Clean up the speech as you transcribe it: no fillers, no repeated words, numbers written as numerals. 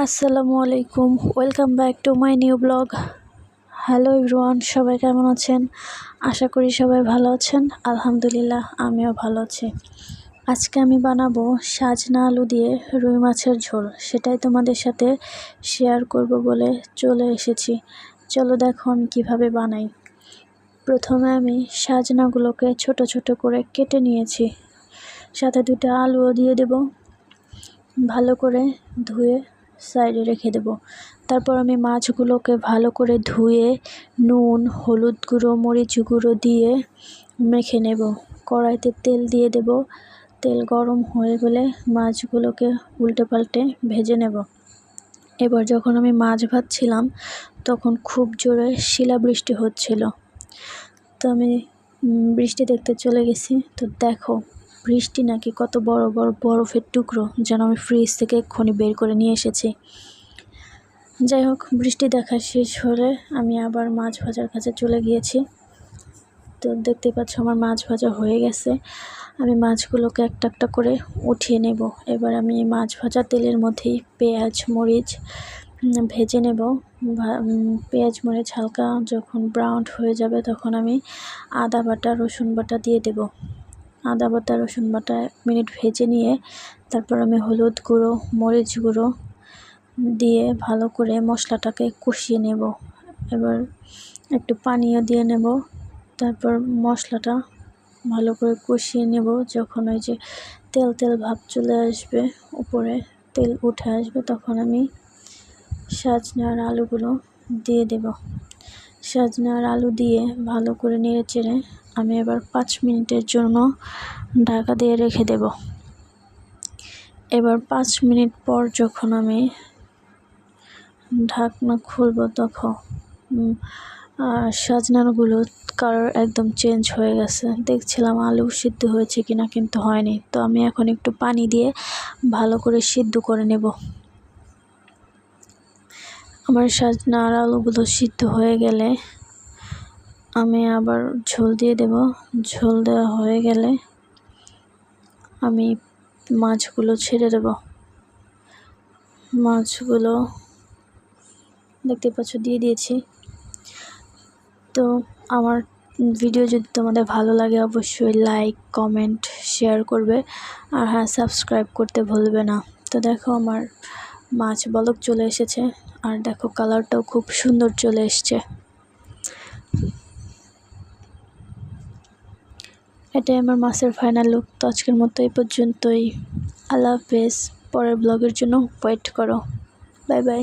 আসসালামু আলাইকুম, welcome back to my new blog. Hello everyone, সবাই কেমন আছেন? আশা করি সবাই ভালো আছেন। আলহামদুলিল্লাহ, আমিও ভালো আছি। আজকে আমি বানাবো সাজনা আলু দিয়ে রুই মাছের ঝোল, সেটাই তোমাদের সাথে শেয়ার করব বলে চলে এসেছি। চলো দেখো আমি কিভাবে বানাই। প্রথমে আমি সাজনাগুলোকে ছোট ছোট করে কেটে নিয়েছি, সাথে 2টা আলুও দিয়ে দেব। ভালো করে ধুয়ে সাইডে রেখে দেব। তারপর আমি মাছগুলোকে ভালো করে ধুয়ে নুন, হলুদ গুঁড়ো, মরিচ গুঁড়ো দিয়ে মেখে নেব। কড়াইতে তেল দিয়ে দেব। তেল গরম হয়ে গেলে মাছগুলোকে উল্টে পাল্টে ভেজে নেব। এবার যখন আমি মাছ ভাজছিলাম তখন খুব জোরে শিলাবৃষ্টি হচ্ছিল, তো আমি বৃষ্টি দেখতে চলে গেছি। তো দেখো বৃষ্টি নাকি কত বড় বড় বরফের টুকরো, যেন আমি ফ্রিজ থেকে এক্ষুনি বের করে নিয়ে এসেছি। যাই হোক, বৃষ্টি দেখা শেষ হলে আমি আবার মাছ ভাজার কাছে চলে গিয়েছি। তো দেখতে পাচ্ছ আমার মাছ ভাজা হয়ে গেছে। আমি মাছগুলোকে একটা একটা করে উঠিয়ে নেব। এবার আমি মাছ ভাজা তেলের মধ্যেই পেঁয়াজ মরিচ ভেজে নেব। পেঁয়াজ মরিচ হালকা যখন ব্রাউন হয়ে যাবে তখন আমি আদা বাটা রসুন বাটা দিয়ে দেব। আদা বাটা রসুন বাটা 1 মিনিট ভেজে নিয়ে তারপর আমি হলুদ গুঁড়ো মরিচ গুঁড়ো দিয়ে ভালো করে মশলাটাকে কষিয়ে নেব। এবার একটু পানিও দিয়ে নেব। তারপর মশলাটা ভালো করে কষিয়ে নেব। যখন ওই যে তেল তেল ভাব চলে আসবে, উপরে তেল উঠে আসবে, তখন আমি সাজনা আর আলুগুলো দিয়ে দেব। সাজনা আর আলু দিয়ে ভালো করে নেড়ে চেড়ে আমি এবার 5 মিনিটের জন্য ঢাকা দিয়ে রেখে দেব। এবার 5 মিনিট পর যখন আমি ঢাকনা খুলব তখন সাজনাগুলো কালার একদম চেঞ্জ হয়ে গেছে। দেখছিলাম আলু সিদ্ধ হয়েছে কিনা, কিন্তু হয়নি। তো আমি এখন একটু পানি দিয়ে ভালো করে সিদ্ধ করে নেব। আমার সাজনা আর আলুগুলো সিদ্ধ হয়ে গেলে আমি আবার ঝোল দিয়ে দেব। ঝোল দেওয়া হয়ে গেলে আমি মাছগুলো ছেড়ে দেব। মাছগুলো দেখতে পাচ্ছ দিয়ে দিয়েছি। তো আমার ভিডিও যদি তোমাদের ভালো লাগে অবশ্যই লাইক কমেন্ট শেয়ার করবে, আর হ্যাঁ, সাবস্ক্রাইব করতে ভুলবে না। তো দেখো আমার মাছ বলক চলে এসেছে, আর দেখো কালারটাও খুব সুন্দর চলে এসছে। এটাই আমার মাছের ফাইনাল লুক। তো আজকের মতো এই পর্যন্তই। আল্লাহ হাফেজ। পরের ব্লগের জন্য ওয়েট করো। Bye bye.